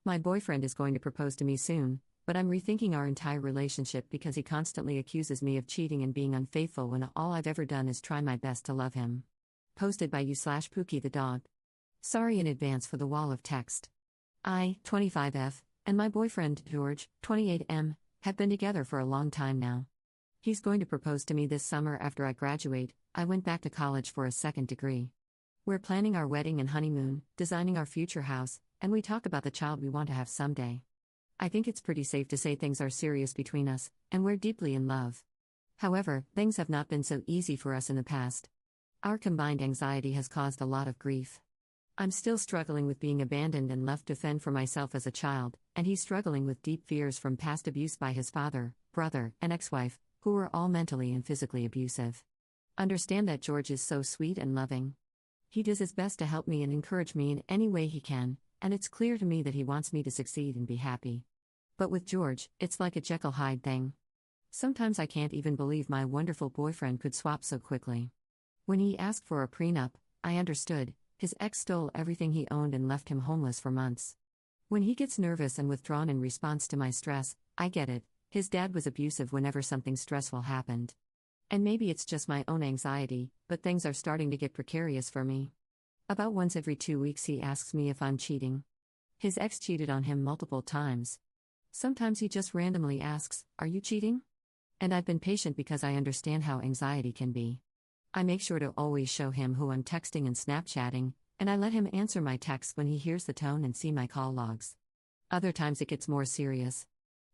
My boyfriend is going to propose to me soon, but I'm rethinking our entire relationship because he constantly accuses me of cheating and being unfaithful when all I've ever done is try my best to love him. Posted by you/Pookie the dog. Sorry in advance for the wall of text. I, 25F, and my boyfriend, George, 28M, have been together for a long time now. He's going to propose to me this summer after I graduate. I went back to college for a second degree. We're planning our wedding and honeymoon, designing our future house, and we talk about the child we want to have someday. I think it's pretty safe to say things are serious between us, and we're deeply in love. However, things have not been so easy for us in the past. Our combined anxiety has caused a lot of grief. I'm still struggling with being abandoned and left to fend for myself as a child, and he's struggling with deep fears from past abuse by his father, brother, and ex-wife, who were all mentally and physically abusive. Understand that George is so sweet and loving. He does his best to help me and encourage me in any way he can, and it's clear to me that he wants me to succeed and be happy. But with George, it's like a Jekyll Hyde thing. Sometimes I can't even believe my wonderful boyfriend could swap so quickly. When he asked for a prenup, I understood. His ex stole everything he owned and left him homeless for months. When he gets nervous and withdrawn in response to my stress, I get it. His dad was abusive whenever something stressful happened. And maybe it's just my own anxiety, but things are starting to get precarious for me. About once every 2 weeks he asks me if I'm cheating. His ex cheated on him multiple times. Sometimes he just randomly asks, "Are you cheating?" And I've been patient because I understand how anxiety can be. I make sure to always show him who I'm texting and Snapchatting, and I let him answer my texts when he hears the tone and see my call logs. Other times it gets more serious.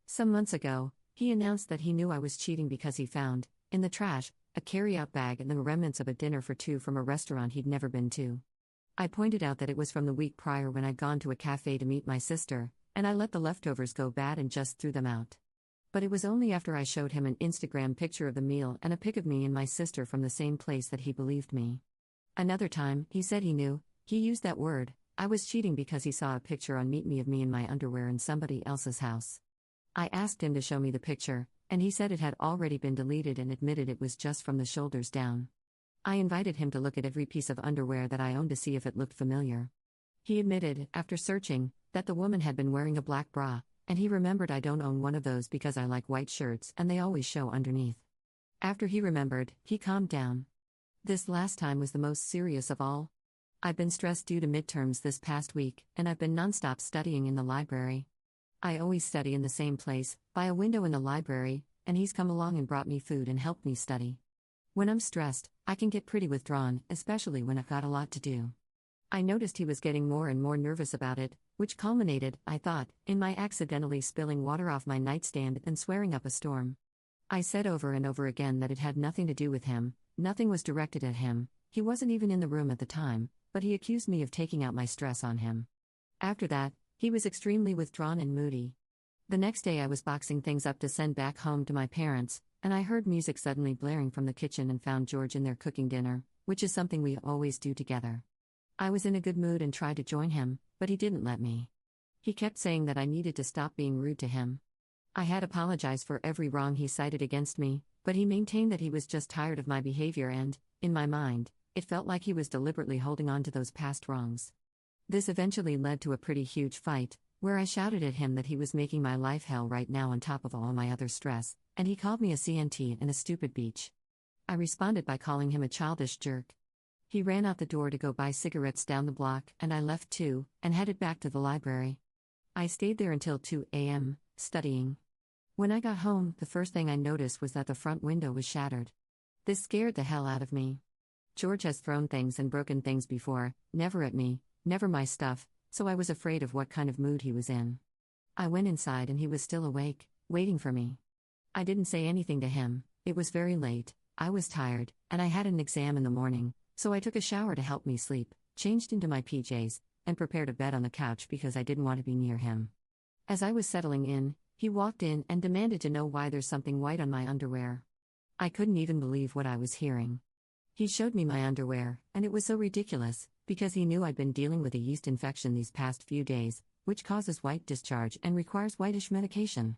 Some months ago, he announced that he knew I was cheating because he found, in the trash, a carry-out bag and the remnants of a dinner for two from a restaurant he'd never been to. I pointed out that it was from the week prior when I'd gone to a cafe to meet my sister, and I let the leftovers go bad and just threw them out. But it was only after I showed him an Instagram picture of the meal and a pic of me and my sister from the same place that he believed me. Another time, he said he knew, he used that word, I was cheating because he saw a picture on Meet Me of me in my underwear in somebody else's house. I asked him to show me the picture, and he said it had already been deleted and admitted it was just from the shoulders down. I invited him to look at every piece of underwear that I owned to see if it looked familiar. He admitted, after searching, that the woman had been wearing a black bra, and he remembered I don't own one of those because I like white shirts and they always show underneath. After he remembered, he calmed down. This last time was the most serious of all. I've been stressed due to midterms this past week, and I've been nonstop studying in the library. I always study in the same place, by a window in the library, and he's come along and brought me food and helped me study. When I'm stressed, I can get pretty withdrawn, especially when I've got a lot to do. I noticed he was getting more and more nervous about it, which culminated, I thought, in my accidentally spilling water off my nightstand and swearing up a storm. I said over and over again that it had nothing to do with him, nothing was directed at him, he wasn't even in the room at the time, but he accused me of taking out my stress on him. After that, he was extremely withdrawn and moody. The next day I was boxing things up to send back home to my parents, and I heard music suddenly blaring from the kitchen and found George in there cooking dinner, which is something we always do together. I was in a good mood and tried to join him, but he didn't let me. He kept saying that I needed to stop being rude to him. I had apologized for every wrong he cited against me, but he maintained that he was just tired of my behavior and, in my mind, it felt like he was deliberately holding on to those past wrongs. This eventually led to a pretty huge fight, where I shouted at him that he was making my life hell right now on top of all my other stress, and he called me a CNT and a stupid bitch. I responded by calling him a childish jerk. He ran out the door to go buy cigarettes down the block, and I left too, and headed back to the library. I stayed there until 2 a.m., studying. When I got home, the first thing I noticed was that the front window was shattered. This scared the hell out of me. George has thrown things and broken things before, never at me, never my stuff, so I was afraid of what kind of mood he was in. I went inside and he was still awake, waiting for me. I didn't say anything to him, it was very late, I was tired, and I had an exam in the morning, so I took a shower to help me sleep, changed into my PJs, and prepared a bed on the couch because I didn't want to be near him. As I was settling in, he walked in and demanded to know why there's something white on my underwear. I couldn't even believe what I was hearing. He showed me my underwear, and it was so ridiculous, because he knew I'd been dealing with a yeast infection these past few days, which causes white discharge and requires whitish medication.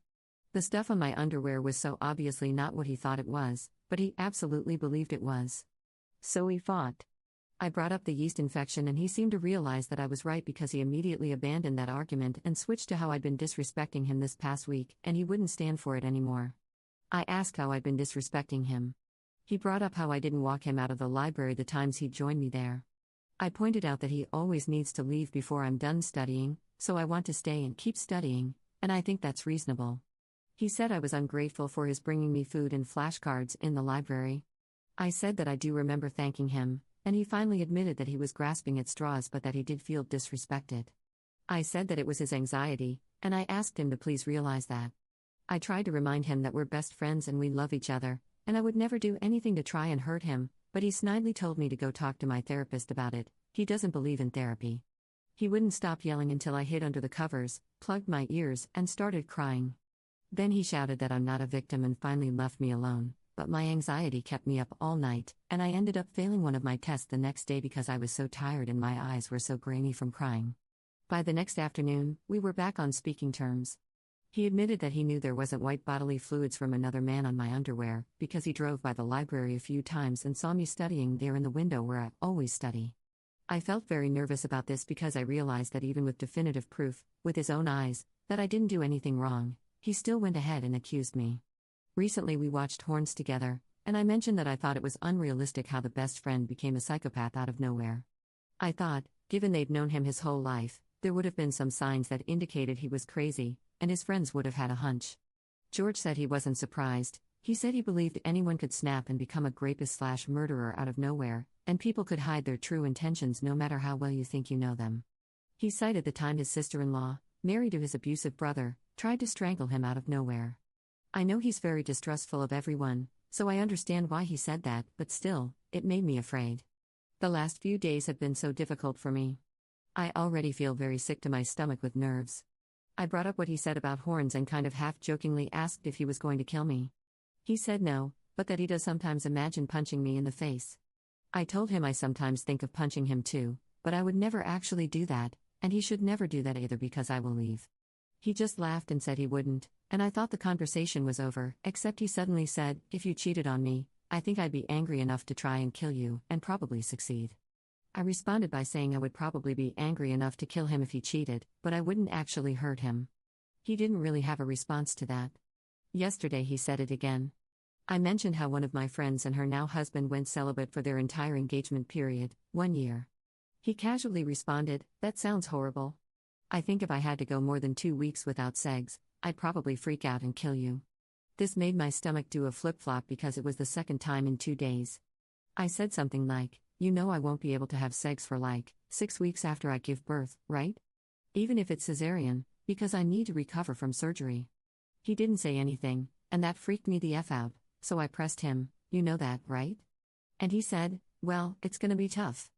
The stuff on my underwear was so obviously not what he thought it was, but he absolutely believed it was. So we fought. I brought up the yeast infection and he seemed to realize that I was right because he immediately abandoned that argument and switched to how I'd been disrespecting him this past week, and he wouldn't stand for it anymore. I asked how I'd been disrespecting him. He brought up how I didn't walk him out of the library the times he'd joined me there. I pointed out that he always needs to leave before I'm done studying, so I want to stay and keep studying, and I think that's reasonable. He said I was ungrateful for his bringing me food and flashcards in the library. I said that I do remember thanking him, and he finally admitted that he was grasping at straws but that he did feel disrespected. I said that it was his anxiety, and I asked him to please realize that. I tried to remind him that we're best friends and we love each other, and I would never do anything to try and hurt him, but he snidely told me to go talk to my therapist about it. He doesn't believe in therapy. He wouldn't stop yelling until I hid under the covers, plugged my ears, and started crying. Then he shouted that I'm not a victim and finally left me alone, but my anxiety kept me up all night, and I ended up failing one of my tests the next day because I was so tired and my eyes were so grainy from crying. By the next afternoon, we were back on speaking terms. He admitted that he knew there wasn't white bodily fluids from another man on my underwear, because he drove by the library a few times and saw me studying there in the window where I always study. I felt very nervous about this because I realized that even with definitive proof, with his own eyes, that I didn't do anything wrong, he still went ahead and accused me. Recently we watched Horns together, and I mentioned that I thought it was unrealistic how the best friend became a psychopath out of nowhere. I thought, given they'd known him his whole life, there would have been some signs that indicated he was crazy, and his friends would have had a hunch. George said he wasn't surprised. He said he believed anyone could snap and become a rapist/murderer out of nowhere, and people could hide their true intentions no matter how well you think you know them. He cited the time his sister-in-law, married to his abusive brother, tried to strangle him out of nowhere. I know he's very distrustful of everyone, so I understand why he said that, but still, it made me afraid. The last few days have been so difficult for me. I already feel very sick to my stomach with nerves. I brought up what he said about Horns and kind of half-jokingly asked if he was going to kill me. He said no, but that he does sometimes imagine punching me in the face. I told him I sometimes think of punching him too, but I would never actually do that, and he should never do that either because I will leave. He just laughed and said he wouldn't, and I thought the conversation was over, except he suddenly said, "If you cheated on me, I think I'd be angry enough to try and kill you, and probably succeed." I responded by saying I would probably be angry enough to kill him if he cheated, but I wouldn't actually hurt him. He didn't really have a response to that. Yesterday he said it again. I mentioned how one of my friends and her now husband went celibate for their entire engagement period, 1 year. He casually responded, "That sounds horrible. I think if I had to go more than 2 weeks without sex, I'd probably freak out and kill you." This made my stomach do a flip-flop because it was the second time in 2 days. I said something like, "You know I won't be able to have sex for 6 weeks after I give birth, right? Even if it's cesarean, because I need to recover from surgery." He didn't say anything, and that freaked me the F out, so I pressed him, "You know that, right?" And he said, "Well, it's gonna be tough.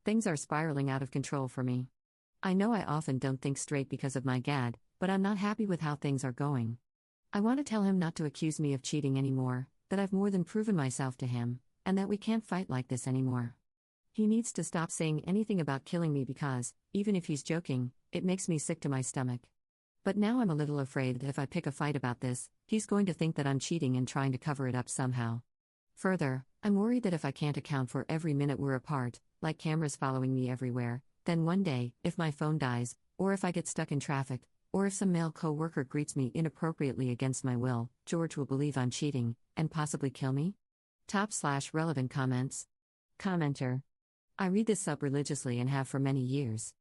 Things are spiraling out of control for me. I know I often don't think straight because of my GAD, but I'm not happy with how things are going. I want to tell him not to accuse me of cheating anymore, that I've more than proven myself to him, and that we can't fight like this anymore. He needs to stop saying anything about killing me because, even if he's joking, it makes me sick to my stomach. But now I'm a little afraid that if I pick a fight about this, he's going to think that I'm cheating and trying to cover it up somehow. Further, I'm worried that if I can't account for every minute we're apart, like cameras following me everywhere, then one day, if my phone dies, or if I get stuck in traffic, or if some male co-worker greets me inappropriately against my will, George will believe I'm cheating, and possibly kill me? /relevant comments. Commenter. I read this sub religiously and have for many years.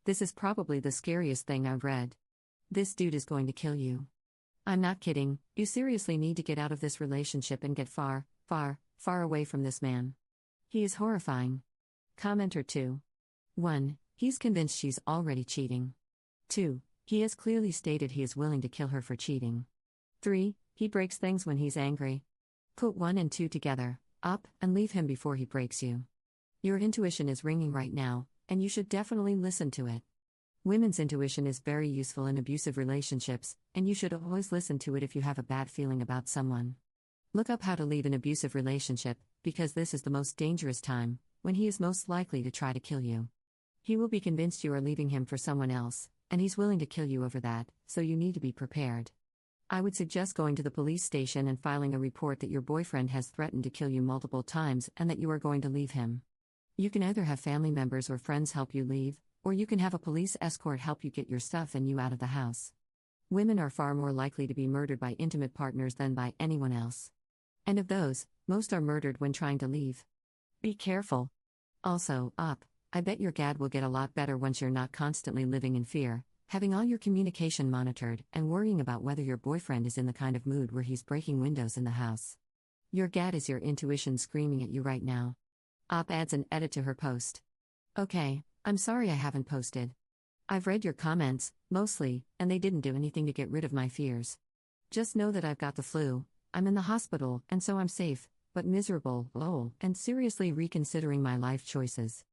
This is probably the scariest thing I've read. This dude is going to kill you. I'm not kidding, you seriously need to get out of this relationship and get far, far, far away from this man. He is horrifying. Commenter 2. 1. He's convinced she's already cheating. 2. He has clearly stated he is willing to kill her for cheating. 3. He breaks things when he's angry. Put 1 and 2 together, up, and leave him before he breaks you. Your intuition is ringing right now, and you should definitely listen to it. Women's intuition is very useful in abusive relationships, and you should always listen to it if you have a bad feeling about someone. Look up how to leave an abusive relationship, because this is the most dangerous time, when he is most likely to try to kill you. He will be convinced you are leaving him for someone else, and he's willing to kill you over that, so you need to be prepared. I would suggest going to the police station and filing a report that your boyfriend has threatened to kill you multiple times and that you are going to leave him. You can either have family members or friends help you leave, or you can have a police escort help you get your stuff and you out of the house. Women are far more likely to be murdered by intimate partners than by anyone else. And of those, most are murdered when trying to leave. Be careful. Also, I bet your GAD will get a lot better once you're not constantly living in fear, having all your communication monitored, and worrying about whether your boyfriend is in the kind of mood where he's breaking windows in the house. Your GAD is your intuition screaming at you right now. Adds an edit to her post. Okay, I'm sorry I haven't posted. I've read your comments, mostly, and they didn't do anything to get rid of my fears. Just know that I've got the flu, I'm in the hospital, and so I'm safe, but miserable, lol, and seriously reconsidering my life choices.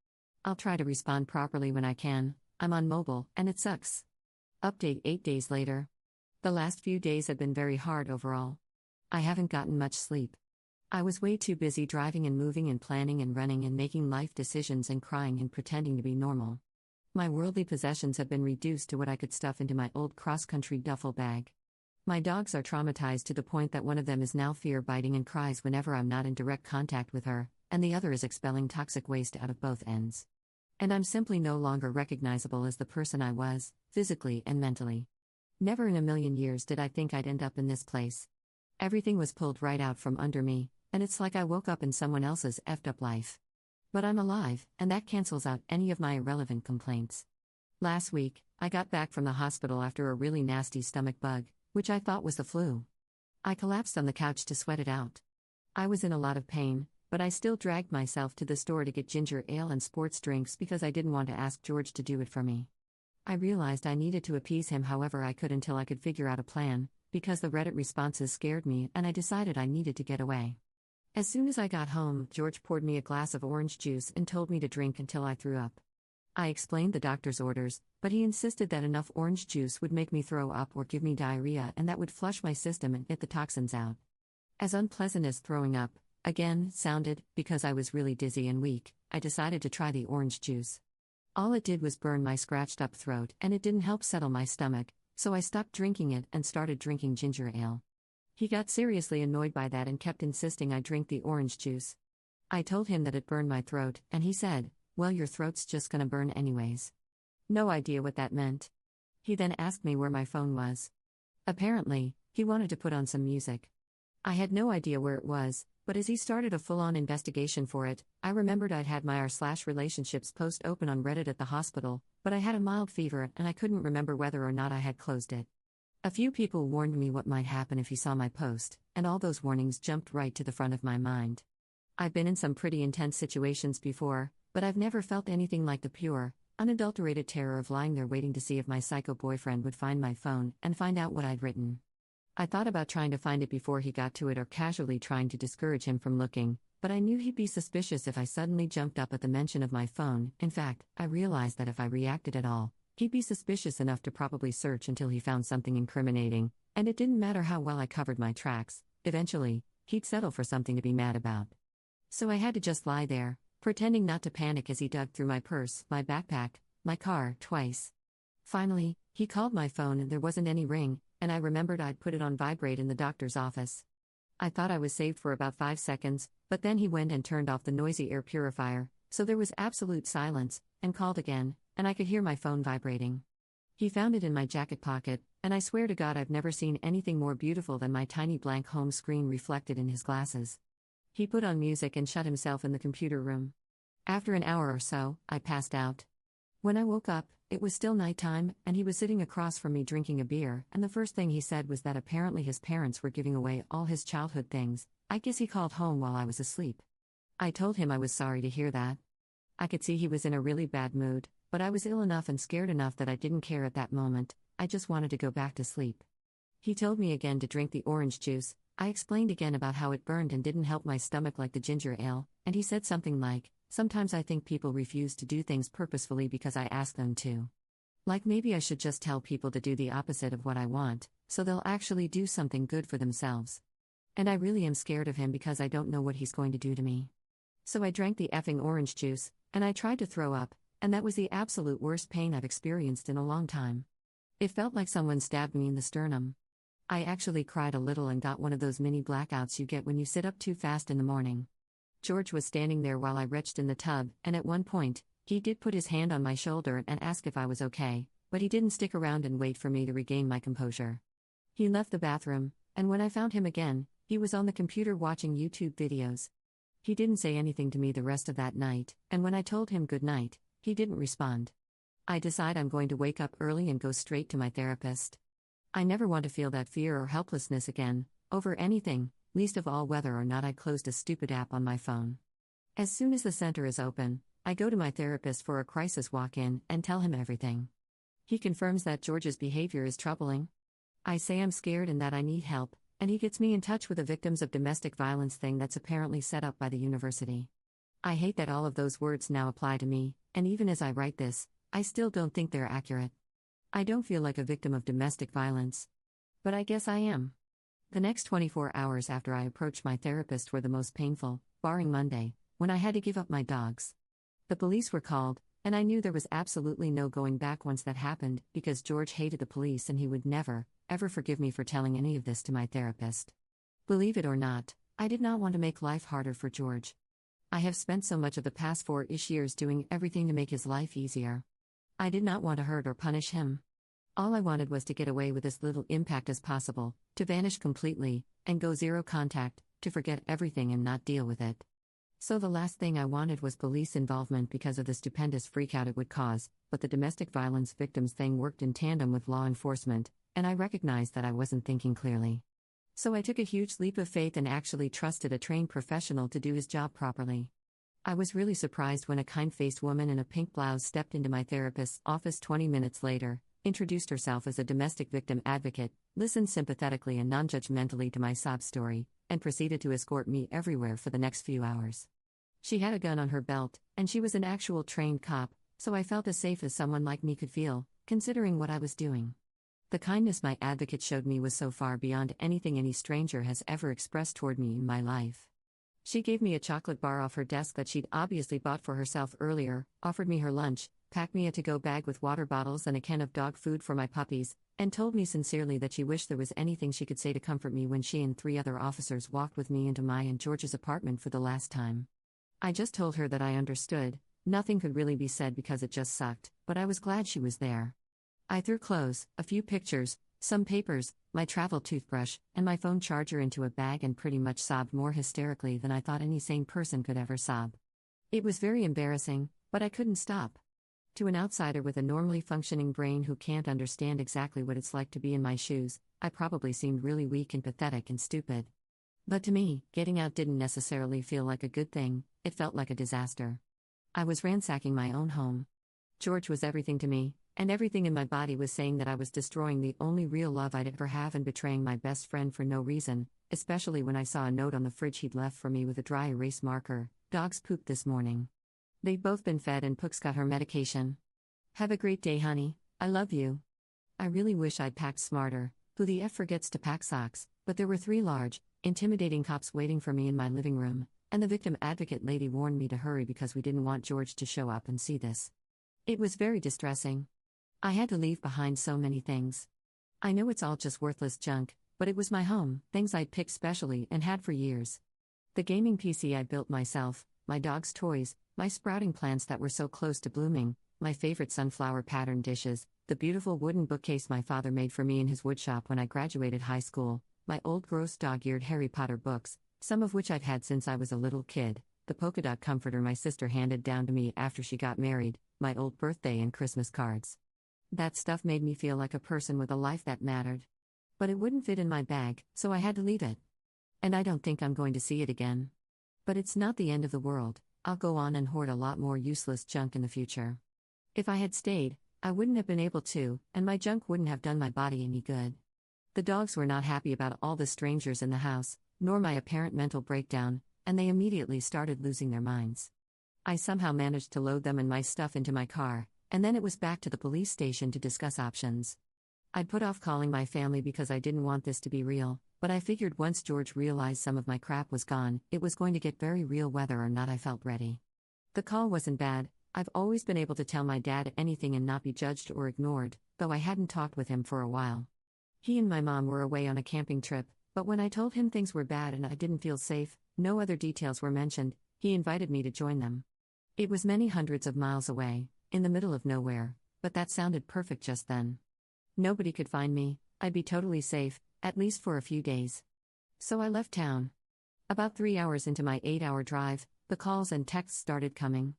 I'll try to respond properly when I can. I'm on mobile, and it sucks. Update 8 days later. The last few days have been very hard overall. I haven't gotten much sleep. I was way too busy driving and moving and planning and running and making life decisions and crying and pretending to be normal. My worldly possessions have been reduced to what I could stuff into my old cross-country duffel bag. My dogs are traumatized to the point that one of them is now fear-biting and cries whenever I'm not in direct contact with her, and the other is expelling toxic waste out of both ends. And I'm simply no longer recognizable as the person I was, physically and mentally. Never in a million years did I think I'd end up in this place. Everything was pulled right out from under me, and it's like I woke up in someone else's effed up life. But I'm alive, and that cancels out any of my irrelevant complaints. Last week, I got back from the hospital after a really nasty stomach bug, which I thought was the flu. I collapsed on the couch to sweat it out. I was in a lot of pain, but I still dragged myself to the store to get ginger ale and sports drinks because I didn't want to ask George to do it for me. I realized I needed to appease him however I could until I could figure out a plan, because the Reddit responses scared me and I decided I needed to get away. As soon as I got home, George poured me a glass of orange juice and told me to drink until I threw up. I explained the doctor's orders, but he insisted that enough orange juice would make me throw up or give me diarrhea and that would flush my system and get the toxins out. As unpleasant as throwing up, again, sounded, because I was really dizzy and weak, I decided to try the orange juice. All it did was burn my scratched-up throat and it didn't help settle my stomach, so I stopped drinking it and started drinking ginger ale. He got seriously annoyed by that and kept insisting I drink the orange juice. I told him that it burned my throat, and he said, "Well, your throat's just gonna burn anyways." No idea what that meant. He then asked me where my phone was. Apparently, he wanted to put on some music. I had no idea where it was, but as he started a full-on investigation for it, I remembered I'd had my r/relationships post open on Reddit at the hospital, but I had a mild fever and I couldn't remember whether or not I had closed it. A few people warned me what might happen if he saw my post, and all those warnings jumped right to the front of my mind. I've been in some pretty intense situations before, but I've never felt anything like the pure, unadulterated terror of lying there waiting to see if my psycho boyfriend would find my phone and find out what I'd written. I thought about trying to find it before he got to it or casually trying to discourage him from looking, but I knew he'd be suspicious if I suddenly jumped up at the mention of my phone. In fact, I realized that if I reacted at all, he'd be suspicious enough to probably search until he found something incriminating, and it didn't matter how well I covered my tracks, eventually, he'd settle for something to be mad about. So I had to just lie there, pretending not to panic as he dug through my purse, my backpack, my car, twice. Finally, he called my phone and there wasn't any ring, and I remembered I'd put it on vibrate in the doctor's office. I thought I was saved for about 5 seconds, but then he went and turned off the noisy air purifier, so there was absolute silence, and called again, and I could hear my phone vibrating. He found it in my jacket pocket, and I swear to God I've never seen anything more beautiful than my tiny blank home screen reflected in his glasses. He put on music and shut himself in the computer room. After an hour or so, I passed out. When I woke up, it was still nighttime, and he was sitting across from me drinking a beer, and the first thing he said was that apparently his parents were giving away all his childhood things. I guess he called home while I was asleep. I told him I was sorry to hear that. I could see he was in a really bad mood, but I was ill enough and scared enough that I didn't care at that moment. I just wanted to go back to sleep. He told me again to drink the orange juice. I explained again about how it burned and didn't help my stomach like the ginger ale, and he said something like, "Sometimes I think people refuse to do things purposefully because I ask them to. Like maybe I should just tell people to do the opposite of what I want, so they'll actually do something good for themselves. And I really am scared of him because I don't know what he's going to do to me." So I drank the effing orange juice, and I tried to throw up, and that was the absolute worst pain I've experienced in a long time. It felt like someone stabbed me in the sternum. I actually cried a little and got one of those mini blackouts you get when you sit up too fast in the morning. George was standing there while I retched in the tub, and at one point, he did put his hand on my shoulder and ask if I was okay, but he didn't stick around and wait for me to regain my composure. He left the bathroom, and when I found him again, he was on the computer watching YouTube videos. He didn't say anything to me the rest of that night, and when I told him good night, he didn't respond. I decide I'm going to wake up early and go straight to my therapist. I never want to feel that fear or helplessness again, over anything, least of all whether or not I closed a stupid app on my phone. As soon as the center is open, I go to my therapist for a crisis walk-in and tell him everything. He confirms that George's behavior is troubling. I say I'm scared and that I need help, and he gets me in touch with a victims of domestic violence thing that's apparently set up by the university. I hate that all of those words now apply to me, and even as I write this, I still don't think they're accurate. I don't feel like a victim of domestic violence. But I guess I am. The next 24 hours after I approached my therapist were the most painful, barring Monday, when I had to give up my dogs. The police were called, and I knew there was absolutely no going back once that happened, because George hated the police and he would never, ever forgive me for telling any of this to my therapist. Believe it or not, I did not want to make life harder for George. I have spent so much of the past 4-ish years doing everything to make his life easier. I did not want to hurt or punish him. All I wanted was to get away with as little impact as possible, to vanish completely, and go zero contact, to forget everything and not deal with it. So the last thing I wanted was police involvement because of the stupendous freakout it would cause, but the domestic violence victims thing worked in tandem with law enforcement, and I recognized that I wasn't thinking clearly. So I took a huge leap of faith and actually trusted a trained professional to do his job properly. I was really surprised when a kind-faced woman in a pink blouse stepped into my therapist's office 20 minutes later, introduced herself as a domestic victim advocate, listened sympathetically and non-judgmentally to my sob story, and proceeded to escort me everywhere for the next few hours. She had a gun on her belt, and she was an actual trained cop, so I felt as safe as someone like me could feel, considering what I was doing. The kindness my advocate showed me was so far beyond anything any stranger has ever expressed toward me in my life. She gave me a chocolate bar off her desk that she'd obviously bought for herself earlier, offered me her lunch, packed me a to-go bag with water bottles and a can of dog food for my puppies, and told me sincerely that she wished there was anything she could say to comfort me when she and 3 other officers walked with me into my and George's apartment for the last time. I just told her that I understood. Nothing could really be said because it just sucked, but I was glad she was there. I threw clothes, a few pictures, some papers, my travel toothbrush, and my phone charger into a bag and pretty much sobbed more hysterically than I thought any sane person could ever sob. It was very embarrassing, but I couldn't stop. To an outsider with a normally functioning brain who can't understand exactly what it's like to be in my shoes, I probably seemed really weak and pathetic and stupid. But to me, getting out didn't necessarily feel like a good thing, it felt like a disaster. I was ransacking my own home. George was everything to me, and everything in my body was saying that I was destroying the only real love I'd ever have and betraying my best friend for no reason, especially when I saw a note on the fridge he'd left for me with a dry erase marker: "Dogs pooped this morning. They'd both been fed and Pook's got her medication. Have a great day, honey, I love you." I really wish I'd packed smarter. Who the F forgets to pack socks? But there were 3 large, intimidating cops waiting for me in my living room, and the victim advocate lady warned me to hurry because we didn't want George to show up and see this. It was very distressing. I had to leave behind so many things. I know it's all just worthless junk, but it was my home, things I'd picked specially and had for years. The gaming PC I built myself, my dog's toys, my sprouting plants that were so close to blooming, my favorite sunflower pattern dishes, the beautiful wooden bookcase my father made for me in his woodshop when I graduated high school, my old gross dog-eared Harry Potter books, some of which I've had since I was a little kid, the polka dot comforter my sister handed down to me after she got married, my old birthday and Christmas cards. That stuff made me feel like a person with a life that mattered. But it wouldn't fit in my bag, so I had to leave it. And I don't think I'm going to see it again. But it's not the end of the world. I'll go on and hoard a lot more useless junk in the future. If I had stayed, I wouldn't have been able to, and my junk wouldn't have done my body any good. The dogs were not happy about all the strangers in the house, nor my apparent mental breakdown, and they immediately started losing their minds. I somehow managed to load them and my stuff into my car, and then it was back to the police station to discuss options. I'd put off calling my family because I didn't want this to be real, but I figured once George realized some of my crap was gone, it was going to get very real whether or not I felt ready. The call wasn't bad. I've always been able to tell my dad anything and not be judged or ignored, though I hadn't talked with him for a while. He and my mom were away on a camping trip, but when I told him things were bad and I didn't feel safe, no other details were mentioned. He invited me to join them. It was many hundreds of miles away, in the middle of nowhere, but that sounded perfect just then. Nobody could find me, I'd be totally safe, at least for a few days. So I left town. About 3 hours into my 8-hour drive, the calls and texts started coming.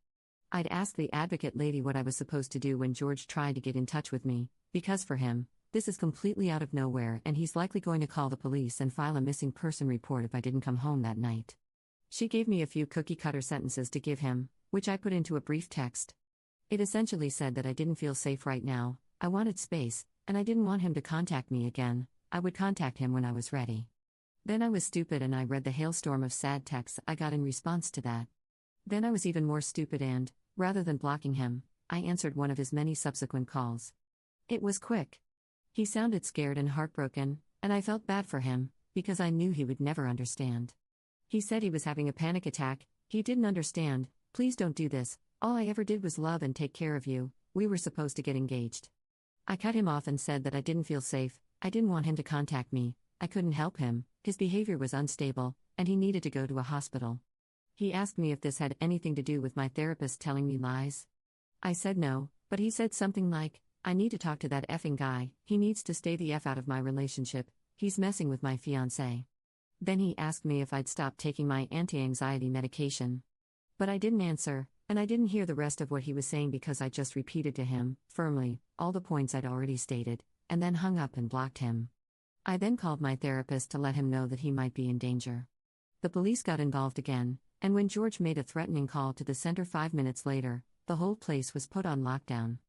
I'd asked the advocate lady what I was supposed to do when George tried to get in touch with me, because for him, this is completely out of nowhere and he's likely going to call the police and file a missing person report if I didn't come home that night. She gave me a few cookie-cutter sentences to give him, which I put into a brief text. It essentially said that I didn't feel safe right now, I wanted space, and I didn't want him to contact me again. I would contact him when I was ready. Then I was stupid and I read the hailstorm of sad texts I got in response to that. Then I was even more stupid and, rather than blocking him, I answered one of his many subsequent calls. It was quick. He sounded scared and heartbroken, and I felt bad for him, because I knew he would never understand. He said he was having a panic attack, he didn't understand, please don't do this, all I ever did was love and take care of you, we were supposed to get engaged. I cut him off and said that I didn't feel safe, I didn't want him to contact me, I couldn't help him, his behavior was unstable, and he needed to go to a hospital. He asked me if this had anything to do with my therapist telling me lies. I said no, but he said something like, I need to talk to that effing guy, he needs to stay the F out of my relationship, he's messing with my fiancé. Then he asked me if I'd stop taking my anti-anxiety medication. But I didn't answer, and I didn't hear the rest of what he was saying because I just repeated to him, firmly, all the points I'd already stated, and then hung up and blocked him. I then called my therapist to let him know that he might be in danger. The police got involved again, and when George made a threatening call to the center 5 minutes later, the whole place was put on lockdown.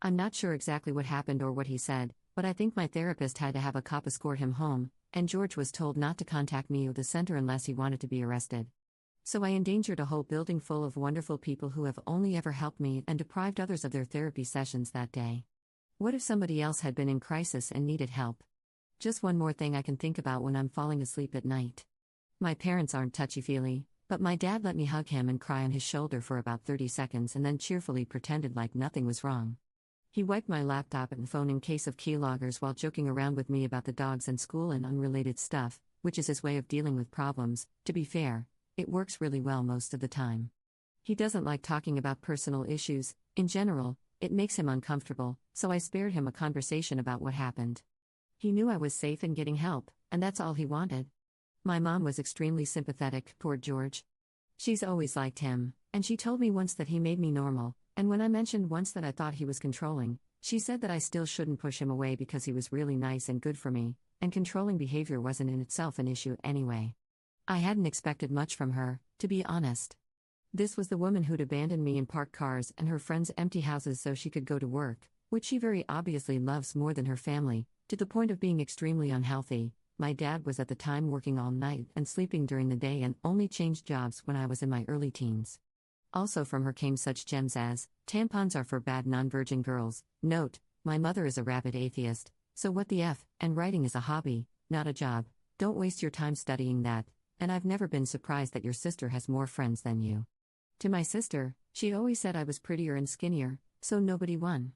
I'm not sure exactly what happened or what he said, but I think my therapist had to have a cop escort him home, and George was told not to contact me or the center unless he wanted to be arrested. So I endangered a whole building full of wonderful people who have only ever helped me and deprived others of their therapy sessions that day. What if somebody else had been in crisis and needed help? Just one more thing I can think about when I'm falling asleep at night. My parents aren't touchy-feely, but my dad let me hug him and cry on his shoulder for about 30 seconds and then cheerfully pretended like nothing was wrong. He wiped my laptop and phone in case of keyloggers while joking around with me about the dogs and school and unrelated stuff, which is his way of dealing with problems. To be fair, it works really well most of the time. He doesn't like talking about personal issues, in general, it makes him uncomfortable, so I spared him a conversation about what happened. He knew I was safe and getting help, and that's all he wanted. My mom was extremely sympathetic toward George. She's always liked him, and she told me once that he made me normal, and when I mentioned once that I thought he was controlling, she said that I still shouldn't push him away because he was really nice and good for me, and controlling behavior wasn't in itself an issue anyway. I hadn't expected much from her, to be honest. This was the woman who'd abandoned me in parked cars and her friends' empty houses so she could go to work, which she very obviously loves more than her family, to the point of being extremely unhealthy. My dad was at the time working all night and sleeping during the day and only changed jobs when I was in my early teens. Also from her came such gems as, tampons are for bad non-virgin girls. Note, my mother is a rabid atheist, so what the F, and writing is a hobby, not a job, don't waste your time studying that, and I've never been surprised that your sister has more friends than you. To my sister, she always said I was prettier and skinnier, so nobody won.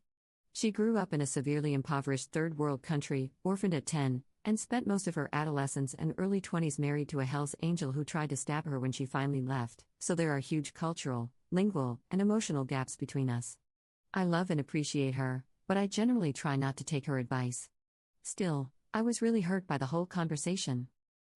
She grew up in a severely impoverished third world country, orphaned at 10, and spent most of her adolescence and early 20s married to a Hell's Angel who tried to stab her when she finally left, so there are huge cultural, lingual, and emotional gaps between us. I love and appreciate her, but I generally try not to take her advice. Still, I was really hurt by the whole conversation.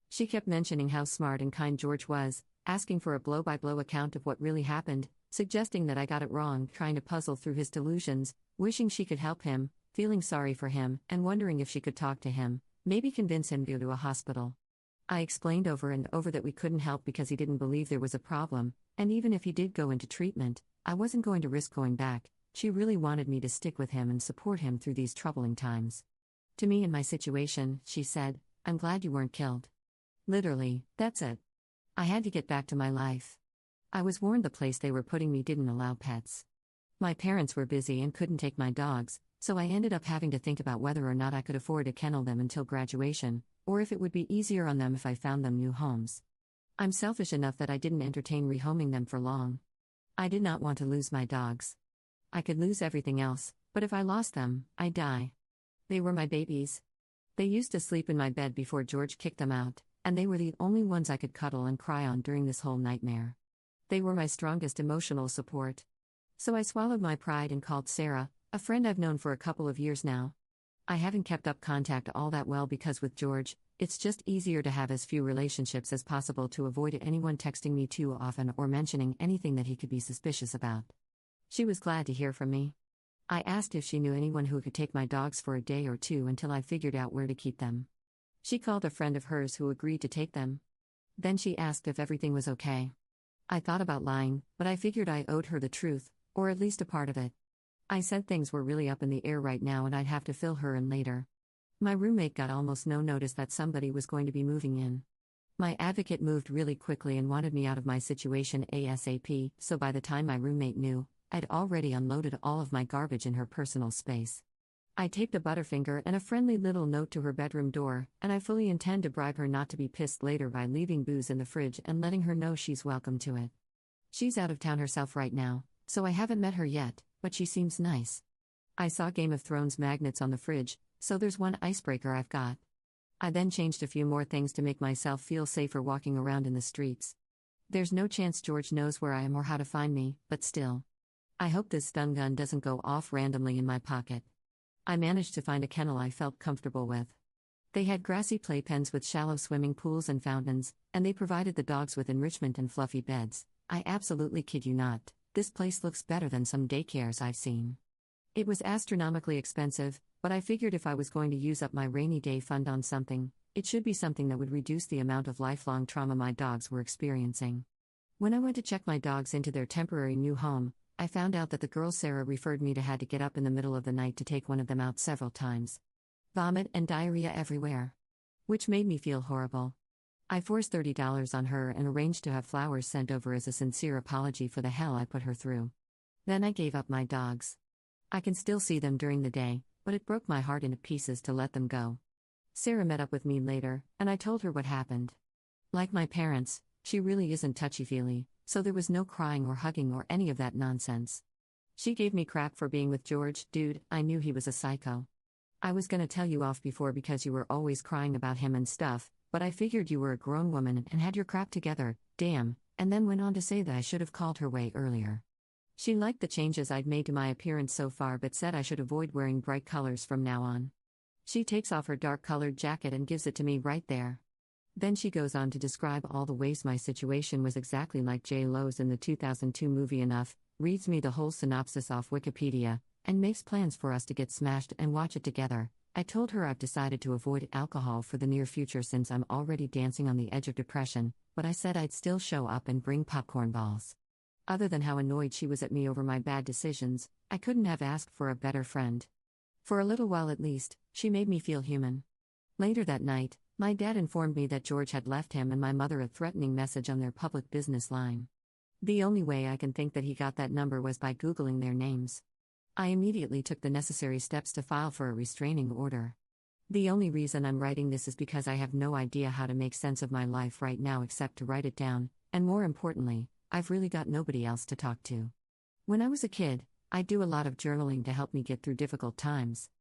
She kept mentioning how smart and kind George was, asking for a blow-by-blow account of what really happened, suggesting that I got it wrong, trying to puzzle through his delusions, wishing she could help him, feeling sorry for him, and wondering if she could talk to him. Maybe convince him to go to a hospital. I explained over and over that we couldn't help because he didn't believe there was a problem, and even if he did go into treatment, I wasn't going to risk going back. She really wanted me to stick with him and support him through these troubling times. To me in my situation, she said, I'm glad you weren't killed. Literally, that's it. I had to get back to my life. I was warned the place they were putting me didn't allow pets. My parents were busy and couldn't take my dogs, so I ended up having to think about whether or not I could afford to kennel them until graduation, or if it would be easier on them if I found them new homes. I'm selfish enough that I didn't entertain rehoming them for long. I did not want to lose my dogs. I could lose everything else, but if I lost them, I'd die. They were my babies. They used to sleep in my bed before George kicked them out, and they were the only ones I could cuddle and cry on during this whole nightmare. They were my strongest emotional support. So I swallowed my pride and called Sarah, a friend I've known for a couple of years now. I haven't kept up contact all that well because with George, it's just easier to have as few relationships as possible to avoid anyone texting me too often or mentioning anything that he could be suspicious about. She was glad to hear from me. I asked if she knew anyone who could take my dogs for a day or two until I figured out where to keep them. She called a friend of hers who agreed to take them. Then she asked if everything was okay. I thought about lying, but I figured I owed her the truth, or at least a part of it. I said things were really up in the air right now and I'd have to fill her in later. My roommate got almost no notice that somebody was going to be moving in. My advocate moved really quickly and wanted me out of my situation ASAP, so by the time my roommate knew, I'd already unloaded all of my garbage in her personal space. I taped a Butterfinger and a friendly little note to her bedroom door, and I fully intend to bribe her not to be pissed later by leaving booze in the fridge and letting her know she's welcome to it. She's out of town herself right now, so I haven't met her yet, but she seems nice. I saw Game of Thrones magnets on the fridge, so there's one icebreaker I've got. I then changed a few more things to make myself feel safer walking around in the streets. There's no chance George knows where I am or how to find me, but still. I hope this stun gun doesn't go off randomly in my pocket. I managed to find a kennel I felt comfortable with. They had grassy playpens with shallow swimming pools and fountains, and they provided the dogs with enrichment and fluffy beds. I absolutely kid you not, this place looks better than some daycares I've seen. It was astronomically expensive, but I figured if I was going to use up my rainy day fund on something, it should be something that would reduce the amount of lifelong trauma my dogs were experiencing. When I went to check my dogs into their temporary new home, I found out that the girl Sarah referred me to had to get up in the middle of the night to take one of them out several times. Vomit and diarrhea everywhere. Which made me feel horrible. I forced $30 on her and arranged to have flowers sent over as a sincere apology for the hell I put her through. Then I gave up my dogs. I can still see them during the day, but it broke my heart into pieces to let them go. Sarah met up with me later, and I told her what happened. Like my parents, she really isn't touchy-feely, so there was no crying or hugging or any of that nonsense. She gave me crap for being with George. Dude, I knew he was a psycho. I was gonna tell you off before because you were always crying about him and stuff, but I figured you were a grown woman and had your crap together, damn, and then went on to say that I should have called her way earlier. She liked the changes I'd made to my appearance so far but said I should avoid wearing bright colors from now on. She takes off her dark-colored jacket and gives it to me right there. Then she goes on to describe all the ways my situation was exactly like J-Lo's in the 2002 movie Enough, reads me the whole synopsis off Wikipedia, and makes plans for us to get smashed and watch it together. I told her I've decided to avoid alcohol for the near future since I'm already dancing on the edge of depression, but I said I'd still show up and bring popcorn balls. Other than how annoyed she was at me over my bad decisions, I couldn't have asked for a better friend. For a little while at least, she made me feel human. Later that night, my dad informed me that George had left him and my mother a threatening message on their public business line. The only way I can think that he got that number was by Googling their names. I immediately took the necessary steps to file for a restraining order. The only reason I'm writing this is because I have no idea how to make sense of my life right now except to write it down, and more importantly, I've really got nobody else to talk to. When I was a kid, I'd do a lot of journaling to help me get through difficult times.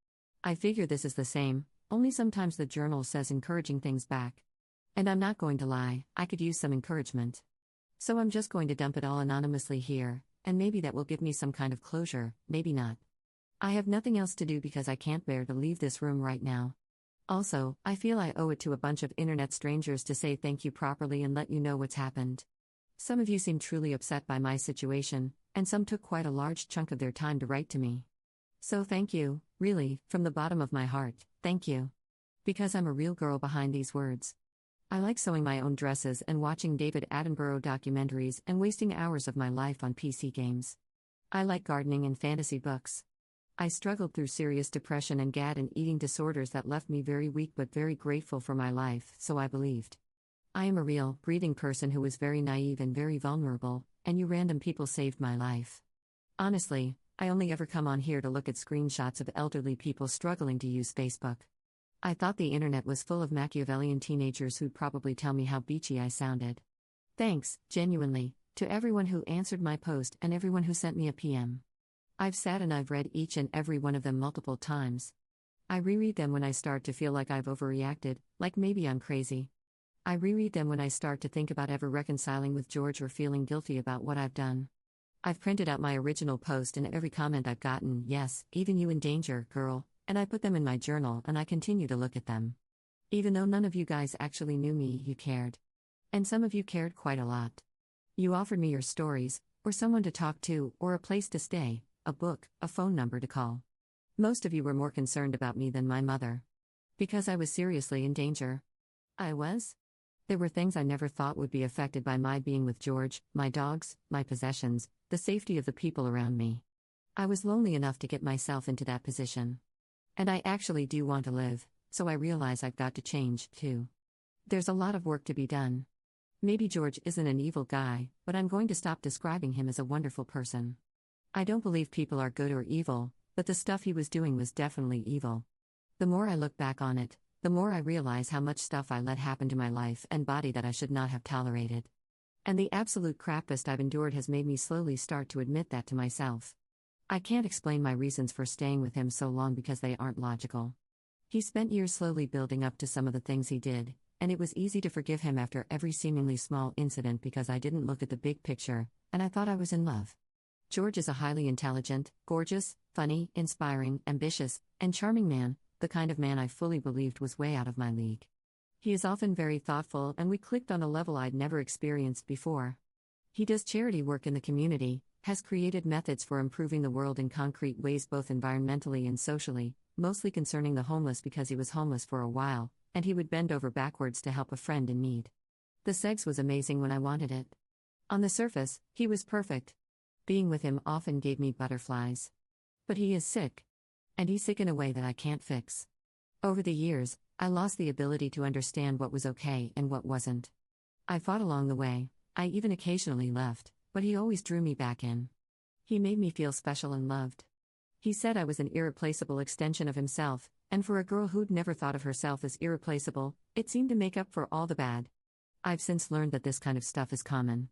I figure this is the same, only sometimes the journal says encouraging things back. And I'm not going to lie, I could use some encouragement. So I'm just going to dump it all anonymously here, and maybe that will give me some kind of closure, maybe not. I have nothing else to do because I can't bear to leave this room right now. Also, I feel I owe it to a bunch of internet strangers to say thank you properly and let you know what's happened. Some of you seem truly upset by my situation, and some took quite a large chunk of their time to write to me. So thank you, really, from the bottom of my heart, thank you. Because I'm a real girl behind these words. I like sewing my own dresses and watching David Attenborough documentaries and wasting hours of my life on PC games. I like gardening and fantasy books. I struggled through serious depression and GAD and eating disorders that left me very weak but very grateful for my life, so I believed. I am a real, breathing person who was very naive and very vulnerable, and you random people saved my life. Honestly, I only ever come on here to look at screenshots of elderly people struggling to use Facebook. I thought the internet was full of Machiavellian teenagers who'd probably tell me how beachy I sounded. Thanks, genuinely, to everyone who answered my post and everyone who sent me a PM. I've sat and I've read each and every one of them multiple times. I reread them when I start to feel like I've overreacted, like maybe I'm crazy. I reread them when I start to think about ever reconciling with George or feeling guilty about what I've done. I've printed out my original post and every comment I've gotten, yes, even you in danger, girl, and I put them in my journal and I continue to look at them. Even though none of you guys actually knew me, you cared. And some of you cared quite a lot. You offered me your stories, or someone to talk to, or a place to stay, a book, a phone number to call. Most of you were more concerned about me than my mother. Because I was seriously in danger. I was? There were things I never thought would be affected by my being with George, my dogs, my possessions, the safety of the people around me. I was lonely enough to get myself into that position. And I actually do want to live, so I realize I've got to change, too. There's a lot of work to be done. Maybe George isn't an evil guy, but I'm going to stop describing him as a wonderful person. I don't believe people are good or evil, but the stuff he was doing was definitely evil. The more I look back on it, the more I realize how much stuff I let happen to my life and body that I should not have tolerated. And the absolute crapest I've endured has made me slowly start to admit that to myself. I can't explain my reasons for staying with him so long because they aren't logical. He spent years slowly building up to some of the things he did, and it was easy to forgive him after every seemingly small incident because I didn't look at the big picture, and I thought I was in love. George is a highly intelligent, gorgeous, funny, inspiring, ambitious, and charming man, the kind of man I fully believed was way out of my league. He is often very thoughtful, and we clicked on a level I'd never experienced before. He does charity work in the community, has created methods for improving the world in concrete ways both environmentally and socially, mostly concerning the homeless because he was homeless for a while, and he would bend over backwards to help a friend in need. The sex was amazing when I wanted it. On the surface, he was perfect. Being with him often gave me butterflies. But he is sick. And he's sick in a way that I can't fix. Over the years, I lost the ability to understand what was okay and what wasn't. I fought along the way, I even occasionally left, but he always drew me back in. He made me feel special and loved. He said I was an irreplaceable extension of himself, and for a girl who'd never thought of herself as irreplaceable, it seemed to make up for all the bad. I've since learned that this kind of stuff is common.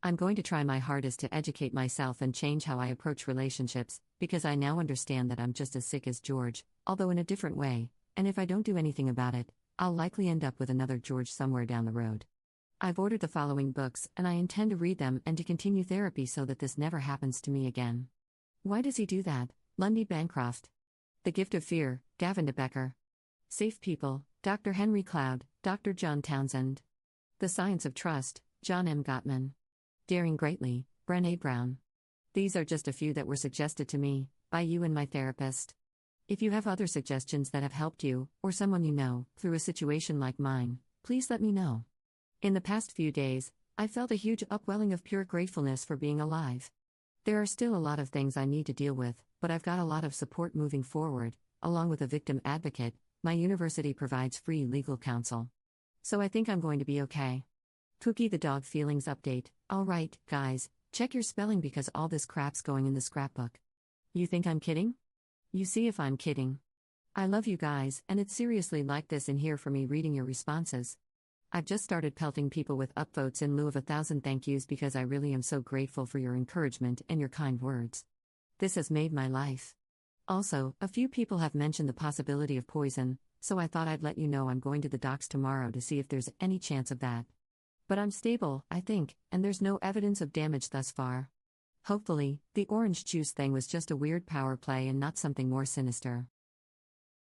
I'm going to try my hardest to educate myself and change how I approach relationships, because I now understand that I'm just as sick as George, although in a different way, and if I don't do anything about it, I'll likely end up with another George somewhere down the road. I've ordered the following books, and I intend to read them and to continue therapy so that this never happens to me again. Why does he do that? Lundy Bancroft. The Gift of Fear, Gavin de Becker. Safe People, Dr. Henry Cloud, Dr. John Townsend. The Science of Trust, John M. Gottman. Daring Greatly, Brené Brown. These are just a few that were suggested to me, by you and my therapist. If you have other suggestions that have helped you, or someone you know, through a situation like mine, please let me know. In the past few days, I felt a huge upwelling of pure gratefulness for being alive. There are still a lot of things I need to deal with, but I've got a lot of support moving forward, along with a victim advocate. My university provides free legal counsel. So I think I'm going to be okay. Pookie the dog feelings update. Alright, guys, check your spelling because all this crap's going in the scrapbook. You think I'm kidding? You see if I'm kidding. I love you guys, and it's seriously like this in here for me reading your responses. I've just started pelting people with upvotes in lieu of 1,000 thank yous because I really am so grateful for your encouragement and your kind words. This has made my life. Also, a few people have mentioned the possibility of poison, so I thought I'd let you know I'm going to the docs tomorrow to see if there's any chance of that. But I'm stable, I think, and there's no evidence of damage thus far. Hopefully, the orange juice thing was just a weird power play and not something more sinister.